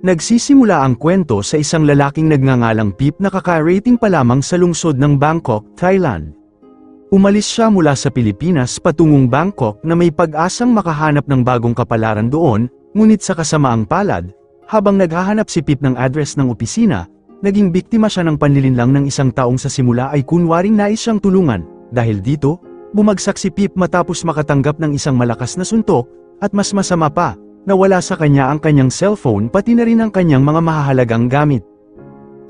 Nagsisimula ang kwento sa isang lalaking nagngangalang Pip na kaka-rating pa lamang sa lungsod ng Bangkok, Thailand. Umalis siya mula sa Pilipinas patungong Bangkok na may pag-asang makahanap ng bagong kapalaran doon, ngunit sa kasamaang palad, habang naghahanap si Pip ng address ng opisina, naging biktima siya ng panlilinlang ng isang taong sa simula ay kunwaring nais siyang tulungan. Dahil dito, bumagsak si Pip matapos makatanggap ng isang malakas na suntok, at mas masama pa, nawala sa kanya ang kanyang cellphone pati na rin ang kanyang mga mahahalagang gamit.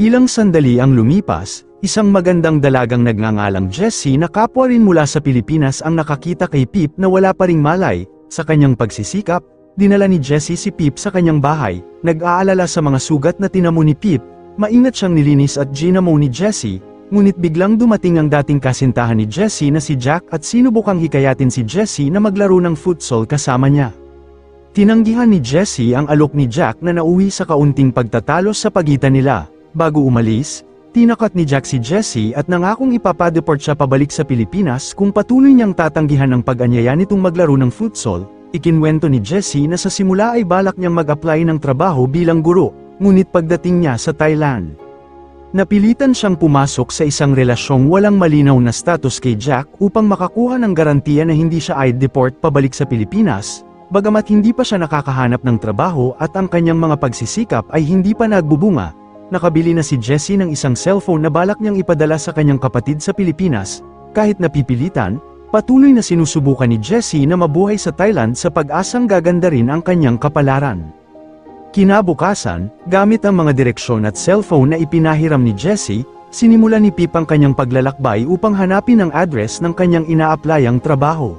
Ilang sandali ang lumipas, isang magandang dalagang nagngangalang Jessie na kapwa rin mula sa Pilipinas ang nakakita kay Pip na wala pa ring malay. Sa kanyang pagsisikap, dinala ni Jessie si Pip sa kanyang bahay, nag-aalala sa mga sugat na tinamo ni Pip, maingat siyang nilinis at ginamo ni Jessie, ngunit biglang dumating ang dating kasintahan ni Jessie na si Jack at sinubukang hikayatin si Jessie na maglaro ng futsal kasama niya. Tinanggihan ni Jessie ang alok ni Jack na nauwi sa kaunting pagtatalo sa pagitan nila. Bago umalis, tinakat ni Jack si Jessie at nangakong ipapadeport siya pabalik sa Pilipinas kung patuloy niyang tatanggihan ang pag-anyaya nitong maglaro ng futsal. Ikinwento ni Jessie na sa simula ay balak niyang mag-apply ng trabaho bilang guro, ngunit pagdating niya sa Thailand, napilitan siyang pumasok sa isang relasyong walang malinaw na status kay Jack upang makakuha ng garantiya na hindi siya i-deport pabalik sa Pilipinas. Bagamat hindi pa siya nakakahanap ng trabaho at ang kanyang mga pagsisikap ay hindi pa nagbubunga, nakabili na si Jessie ng isang cellphone na balak niyang ipadala sa kanyang kapatid sa Pilipinas. Kahit napipilitan, patuloy na sinusubukan ni Jessie na mabuhay sa Thailand sa pag-asang gaganda rin ang kanyang kapalaran. Kinabukasan, gamit ang mga direksyon at cellphone na ipinahiram ni Jessie, sinimula ni Pip ang kanyang paglalakbay upang hanapin ang address ng kanyang ina-applyang trabaho.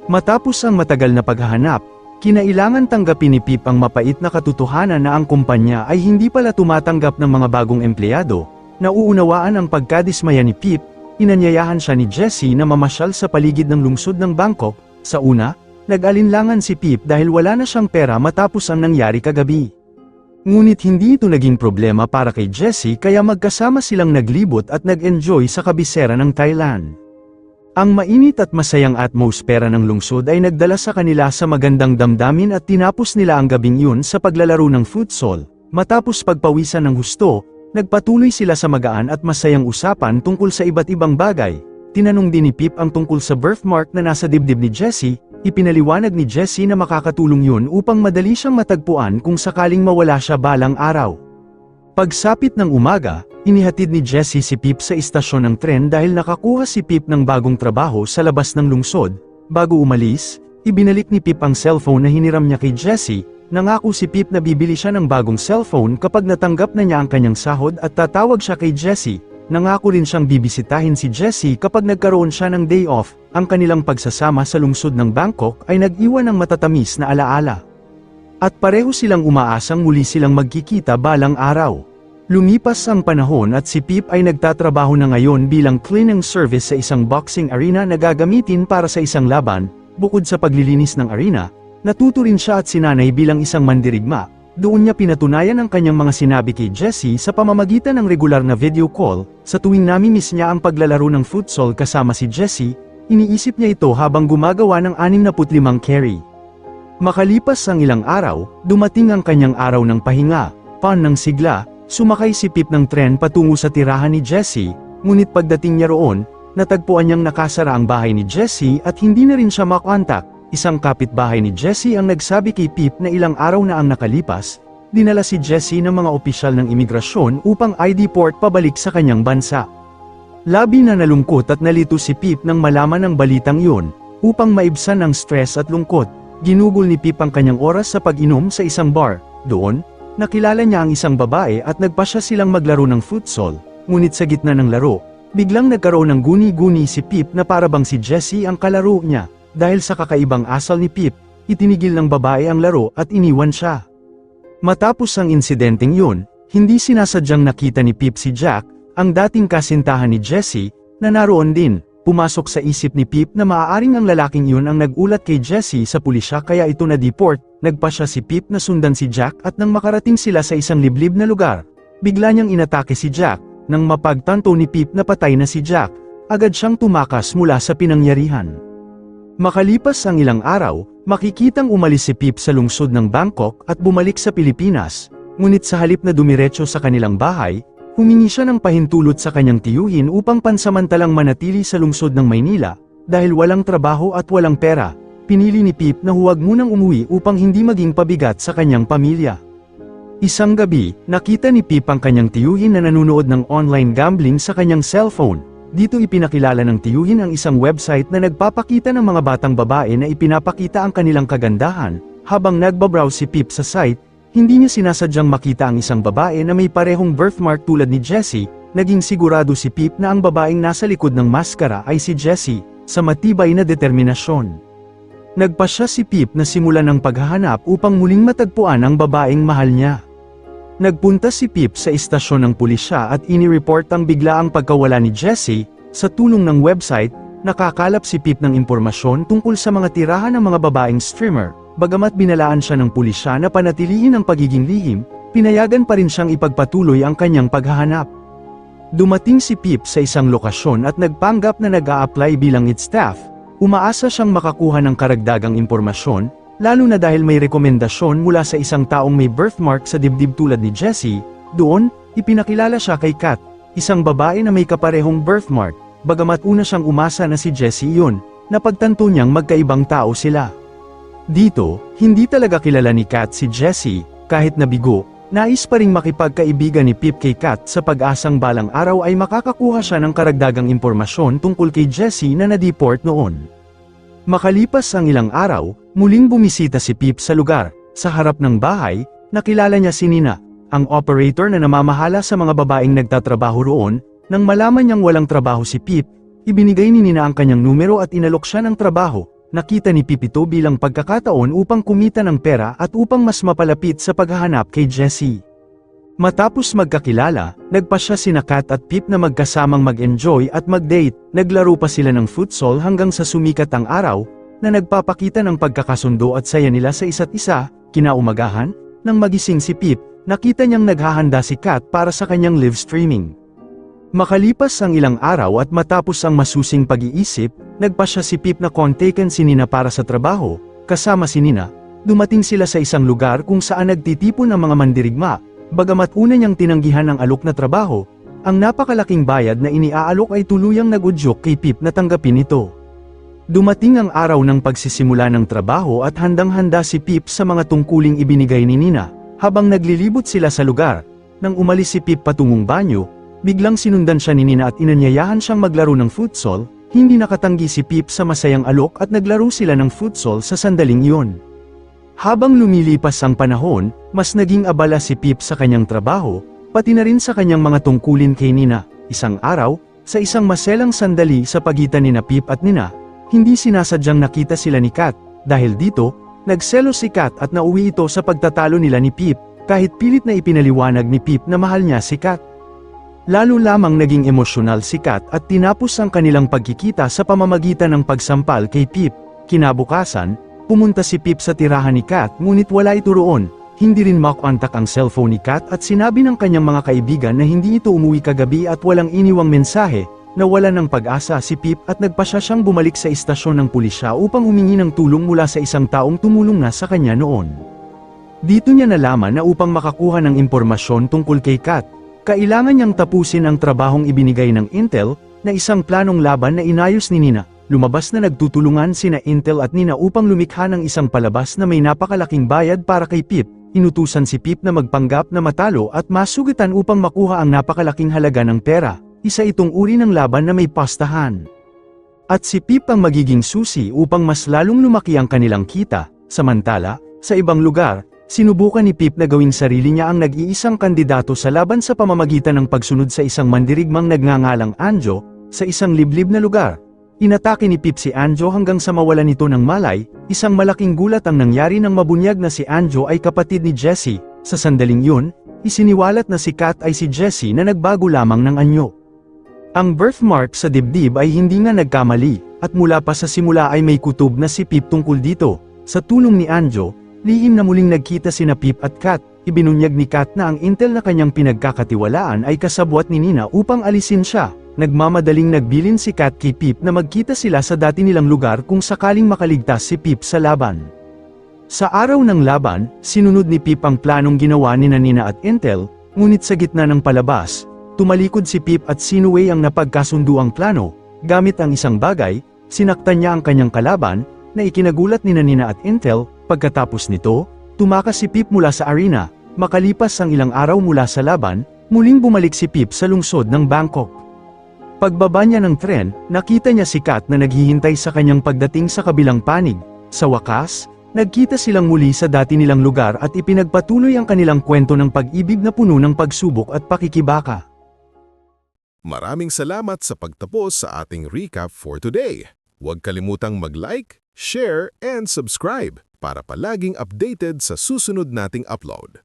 Matapos ang matagal na paghahanap, kinailangan tanggapin ni Pip ang mapait na katotohanan na ang kumpanya ay hindi pala tumatanggap ng mga bagong empleyado. Nauunawaan ang pagkadismaya ni Pip, inanyayahan siya ni Jessie na mamasyal sa paligid ng lungsod ng Bangkok. Sa una, nag-alinlangan si Pip dahil wala na siyang pera matapos ang nangyari kagabi. Ngunit hindi ito naging problema para kay Jessie kaya magkasama silang naglibot at nag-enjoy sa kabisera ng Thailand. Ang mainit at masayang atmosfera ng lungsod ay nagdala sa kanila sa magandang damdamin at tinapos nila ang gabing yun sa paglalaro ng futsal. Matapos pagpawisan ng husto, nagpatuloy sila sa magaan at masayang usapan tungkol sa iba't ibang bagay. Tinanong din ni Pip ang tungkol sa birthmark na nasa dibdib ni Jessie. Ipinaliwanag ni Jessie na makakatulong yun upang madali siyang matagpuan kung sakaling mawala siya balang araw. Pagsapit ng umaga, inihatid ni Jessie si Pip sa istasyon ng tren dahil nakakuha si Pip ng bagong trabaho sa labas ng lungsod. Bago umalis, ibinalik ni Pip ang cellphone na hiniram niya kay Jessie. Nangako si Pip na bibili siya ng bagong cellphone kapag natanggap na niya ang kanyang sahod at tatawag siya kay Jessie. Nangako rin siyang bibisitahin si Jessie kapag nagkaroon siya ng day off. Ang kanilang pagsasama sa lungsod ng Bangkok ay nag-iwan ng matatamis na alaala. At pareho silang umaasang muli silang magkikita balang araw. Lumipas ang panahon at si Pip ay nagtatrabaho na ngayon bilang cleaning service sa isang boxing arena na gagamitin para sa isang laban. Bukod sa paglilinis ng arena, natuto rin siya at sinanay bilang isang mandirigma. Doon niya pinatunayan ang kanyang mga sinabi kay Jessie sa pamamagitan ng regular na video call. Sa tuwing namimiss niya ang paglalaro ng futsal kasama si Jessie, iniisip niya ito habang gumagawa ng 65 carry. Makalipas ang ilang araw, dumating ang kanyang araw ng pahinga. Ng sigla, sumakay si Pip ng tren patungo sa tirahan ni Jessie, ngunit pagdating niya roon, natagpuan niyang nakasara ang bahay ni Jessie at hindi na rin siya makontak. Isang kapitbahay ni Jessie ang nagsabi kay Pip na ilang araw na ang nakalipas, dinala si Jessie ng mga opisyal ng imigrasyon upang i-deport pabalik sa kanyang bansa. Labi na nalungkot at nalito si Pip nang malaman ang balitang yun. Upang maibsan ang stress at lungkot, ginugol ni Pip ang kanyang oras sa pag-inom sa isang bar. Doon, nakilala niya ang isang babae at nagpasya silang maglaro ng futsal. Ngunit sa gitna ng laro, biglang nagkaroon ng guni-guni si Pip na parabang si Jessie ang kalaro niya. Dahil sa kakaibang asal ni Pip, itinigil ng babae ang laro at iniwan siya. Matapos ang insidenteng yun, hindi sinasadyang nakita ni Pip si Jack, ang dating kasintahan ni Jessie, na naroon din. Pumasok sa isip ni Pip na maaaring ang lalaking yun ang nag-ulat kay Jessie sa pulisya kaya ito na-deport. Nagpasya si Pip na sundan si Jack at nang makarating sila sa isang liblib na lugar, bigla niyang inatake si Jack. Nang mapagtanto ni Pip na patay na si Jack, agad siyang tumakas mula sa pinangyarihan. Makalipas ang ilang araw, makikitang umalis si Pip sa lungsod ng Bangkok at bumalik sa Pilipinas. ngunit sa halip na dumiretso sa kanilang bahay, humingi siya ng pahintulot sa kanyang tiyuhin upang pansamantalang manatili sa lungsod ng Maynila, dahil walang trabaho at walang pera. Pinili ni Pip na huwag munang umuwi upang hindi maging pabigat sa kanyang pamilya. Isang gabi, nakita ni Pip ang kanyang tiyuhin na nanonood ng online gambling sa kanyang cellphone. Dito ipinakilala ng tiyuhin ang isang website na nagpapakita ng mga batang babae na ipinapakita ang kanilang kagandahan. Habang nagbabrowse si Pip sa site, hindi niya sinasadyang makita ang isang babae na may parehong birthmark tulad ni Jessie. Naging sigurado si Pip na ang babaeng nasa likod ng maskara ay si Jessie, sa matibay na determinasyon. Nagpasya si Pip na simulan ng paghahanap upang muling matagpuan ang babaeng mahal niya. Nagpunta si Pip sa istasyon ng pulisya at inireport ang biglaang pagkawala ni Jessie. Sa tulong ng website, nakakalap si Pip ng impormasyon tungkol sa mga tirahan ng mga babaeng streamer. Bagamat binalaan siya ng pulisya na panatilihin ang pagiging lihim, pinayagan pa rin siyang ipagpatuloy ang kanyang paghahanap. Dumating si Pip sa isang lokasyon at nagpanggap na nag-a-apply bilang its staff. Umaasa siyang makakuha ng karagdagang impormasyon, lalo na dahil may rekomendasyon mula sa isang taong may birthmark sa dibdib tulad ni Jessie. Doon, ipinakilala siya kay Kat, isang babae na may kaparehong birthmark. Bagamat una siyang umasa na si Jessie iyon, napagtanto niyang magkaibang tao sila. Dito, hindi talaga kilala ni Kat si Jessie. Kahit nabigo, nais pa ring makipagkaibigan ni Pip kay Kat sa pag-asang balang araw ay makakakuha siya ng karagdagang impormasyon tungkol kay Jessie na na-deport noon. Makalipas ang ilang araw, muling bumisita si Pip sa lugar. Sa harap ng bahay, nakilala niya si Nina, ang operator na namamahala sa mga babaeng nagtatrabaho roon. Nang malaman niyang walang trabaho si Pip, ibinigay ni Nina ang kanyang numero at inalok siya ng trabaho. Nakita ni Pip ito bilang pagkakataon upang kumita ng pera at upang mas mapalapit sa paghahanap kay Jessie. Matapos magkakilala, nagpasya sina Kat at Pip na magkasamang mag-enjoy at mag-date. Naglaro pa sila ng futsal hanggang sa sumikat ang araw, na nagpapakita ng pagkakasundo at saya nila sa isa't isa. Kinaumagahan, nang magising si Pip, nakita niyang naghahanda si Kat para sa kanyang live streaming. Makalipas ang ilang araw at matapos ang masusing pag-iisip, nagpasya si Pip na kontakin si Nina para sa trabaho. Kasama si Nina, dumating sila sa isang lugar kung saan nagtitipon ang mga mandirigma. Bagamat una niyang tinanggihan ang alok na trabaho, ang napakalaking bayad na iniaalok ay tuluyang nag-udyok kay Pip na tanggapin ito. Dumating ang araw ng pagsisimula ng trabaho at handang-handa si Pip sa mga tungkuling ibinigay ni Nina. Habang naglilibot sila sa lugar, nang umalis si Pip patungong banyo, biglang sinundan siya ni Nina at inanyayahan siyang maglaro ng futsal. Hindi nakatanggi si Pip sa masayang alok at naglaro sila ng futsal sa sandaling iyon. Habang lumilipas ang panahon, mas naging abala si Pip sa kanyang trabaho, pati na rin sa kanyang mga tungkulin kay Nina. Isang araw, sa isang maselang sandali sa pagitan ni Pip at Nina, hindi sinasadyang nakita sila ni Kat. Dahil dito, nagselos si Kat at nauwi ito sa pagtatalo nila ni Pip, kahit pilit na ipinaliwanag ni Pip na mahal niya si Kat. Lalo lamang naging emosyonal si Kat at tinapos ang kanilang pagkikita sa pamamagitan ng pagsampal kay Pip. Kinabukasan, pumunta si Pip sa tirahan ni Kat ngunit wala ito roon. Hindi rin makontak ang cellphone ni Kat at sinabi ng kanyang mga kaibigan na hindi ito umuwi kagabi at walang iniwang mensahe. Nawalan ng pag-asa si Pip at nagpasya siyang bumalik sa istasyon ng pulisya upang humingi ng tulong mula sa isang taong tumulong na sa kanya noon. Dito niya nalaman na upang makakuha ng impormasyon tungkol kay Kat, kailangan niyang tapusin ang trabahong ibinigay ng Intel, na isang planong laban na inayos ni Nina. Lumabas na nagtutulungan sina Intel at Nina upang lumikha ng isang palabas na may napakalaking bayad para kay Pip. Inutusan si Pip na magpanggap na matalo at masugitan upang makuha ang napakalaking halaga ng pera. Isa itong uri ng laban na may pastahan. At si Pip ang magiging susi upang mas lalong lumaki ang kanilang kita. Samantala, sa ibang lugar, sinubukan ni Pip na gawing sarili niya ang nag-iisang kandidato sa laban sa pamamagitan ng pagsunod sa isang mandirigmang nagngangalang Anjo, sa isang liblib na lugar. Inatake ni Pip si Anjo hanggang sa mawalan ito ng malay. Isang malaking gulat ang nangyari nang mabunyag na si Anjo ay kapatid ni Jessie. Sa sandaling yun, isiniwalat na si Kat ay si Jessie na nagbago lamang ng anyo. Ang birthmark sa dibdib ay hindi nga nagkamali, at mula pa sa simula ay may kutob na si Pip tungkol dito. Sa tulong ni Anjo, lihim na muling nagkita sina Pip at Kat. Ibinunyag ni Kat na ang intel na kanyang pinagkakatiwalaan ay kasabwat ni Nina upang alisin siya. Nagmamadaling nagbilin si Kat kay Pip na magkita sila sa dati nilang lugar kung sakaling makaligtas si Pip sa laban. Sa araw ng laban, sinunod ni Pip ang planong ginawa ni Nina at Intel, ngunit sa gitna ng palabas, tumalikod si Pip at sinuway ang napagkasunduang plano. Gamit ang isang bagay, sinaktan niya ang kanyang kalaban, na ikinagulat ni Nina at Intel. Pagkatapos nito, tumakas si Pip mula sa arena. Makalipas ang ilang araw mula sa laban, muling bumalik si Pip sa lungsod ng Bangkok. Pagbaba niya ng tren, nakita niya si Kat na naghihintay sa kanyang pagdating sa kabilang panig. Sa wakas, nagkita silang muli sa dati nilang lugar at ipinagpatuloy ang kanilang kwento ng pag-ibig na puno ng pagsubok at pakikibaka. Maraming salamat sa pagtapos sa ating recap for today. Huwag kalimutang mag-like, share, and subscribe para palaging updated sa susunod nating upload.